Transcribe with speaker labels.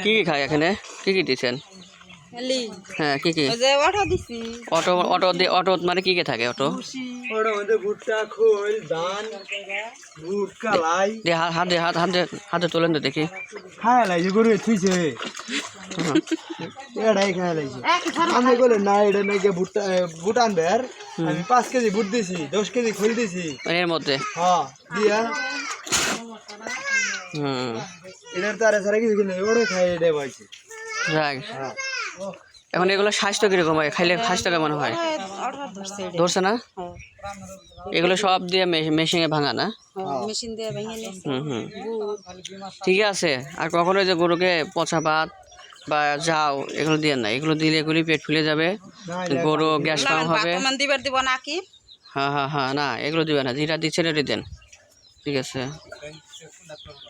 Speaker 1: কি কি খায় এখানে? কি কি দিচ্ছেন? হ্যাঁ কি কি? অটো অটো অটো মানে কি কি থাকে অটো?
Speaker 2: ভুট্টা খোল ধান ভুট কালাই
Speaker 1: হাতে তোলেন তো দেখি।
Speaker 2: খায় লাইছে গরু থুইছে এটাই খায় লাইছে আমি বলে না এটা নাকি ভুট্টা ভুট আনবে আর আমি 5 কেজি ভুট দিছি 10 কেজি খোল দিছি
Speaker 1: এর মধ্যে
Speaker 2: হ্যাঁ দিয়া এটার তারে সারা কিছু কিনে ওরে খায় এটা পাইছে।
Speaker 1: যাক এখন এগুলো স্বাস্থ্য কিরকম হয়? খাইলে স্বাস্থ্য কেমন হয়? ধরছে না? এগুলো সব দিয়ে মেশিনে ভাঙা না?
Speaker 3: মেশিন দিয়ে ভেঙে নিয়েছে।
Speaker 1: ঠিক আছে। আর কখনো যে গরুকে পচা ভাত বা যাও এগুলো দিয়ে না, এগুলো দিলে এগুলি পেট ফুলে যাবে, গরু গ্যাস পাম্প হবে।
Speaker 3: দিবার দিব না কি?
Speaker 1: হ্যাঁ না এগুলো দিবে না, যেটা দিচ্ছেন এটা দেন। ঠিক আছে।